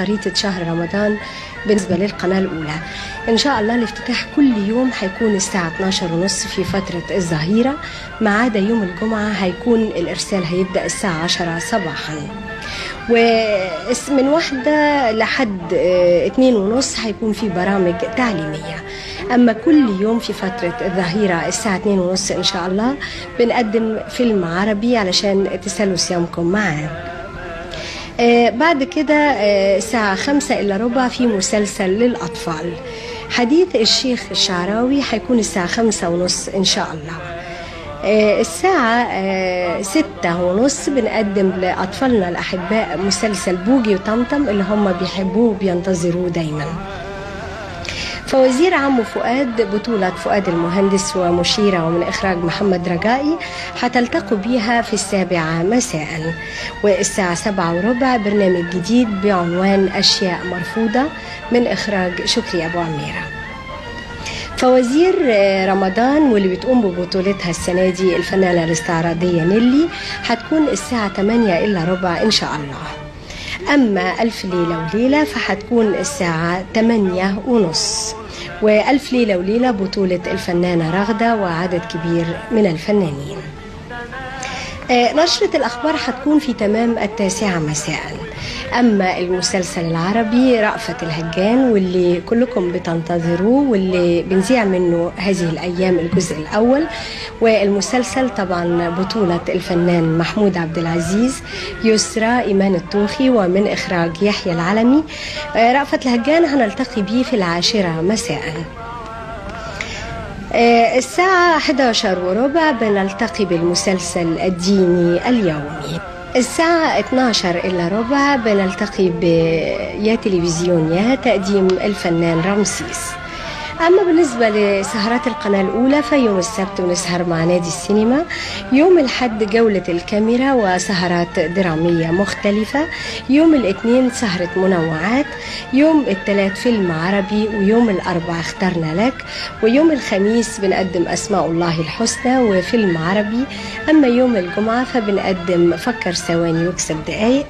خريطة شهر رمضان بالنسبة للقناة الأولى. إن شاء الله الافتتاح كل يوم هيكون الساعة 12:30 في فترة الظهيرة، ما عدا يوم الجمعة هيكون الإرسال هيبدأ الساعة 10 صباحا، ومن 1 لحد 2:30 هيكون في برامج تعليمية. أما كل يوم في فترة الظهيرة الساعة 2:30 إن شاء الله بنقدم فيلم عربي علشان تسلوا صيامكم معاه. بعد كده الساعة 5:15 في مسلسل للأطفال. حديث الشيخ الشعراوي هيكون الساعة 5:30 إن شاء الله. الساعة 6:30 بنقدم لأطفالنا الأحباء مسلسل بوجي وطمطم اللي هم بيحبوه وبينتظروه دايما. فوزير عمو فؤاد بطولة فؤاد المهندس ومشيرة ومن إخراج محمد رجائي هتلتقوا بيها في 7 مساء. والساعة 7:15 برنامج جديد بعنوان أشياء مرفوضة من إخراج شكري أبو عميرة. فوزير رمضان واللي بتقوم ببطولتها السنة دي الفنانة الاستعراضية نيلي هتكون الساعة 8:15 إن شاء الله. أما ألف ليلة وليلة فهتكون الساعة 8:30. وألف ليلة وليلة بطولة الفنانة رغدة وعدد كبير من الفنانين. نشرة الأخبار هتكون في تمام 9 مساء. أما المسلسل العربي رأفت الهجان واللي كلكم بتنتظروه واللي بنذيع منه هذه الأيام الجزء الأول، والمسلسل طبعا بطولة الفنان محمود عبد العزيز، يسرى إيمان الطوخي ومن إخراج يحيى العلمي. رأفت الهجان هنلتقي بيه في 10 مساء. الساعة 11:15 بنلتقي بالمسلسل الديني اليومي. الساعة 12:15 بنلتقي بيا تلفزيون يا تقديم الفنان رمسيس. أما بالنسبة لسهرات القناة الأولى فيوم السبت بنسهر مع نادي السينما، يوم الأحد جولة الكاميرا وسهرات درامية مختلفة، يوم الاثنين سهرة منوعات، يوم الثلاث فيلم عربي، ويوم الأربع اخترنا لك، ويوم الخميس بنقدم أسماء الله الحسنى وفيلم عربي. أما يوم الجمعة فبنقدم فكر ثواني واكسب دقايق.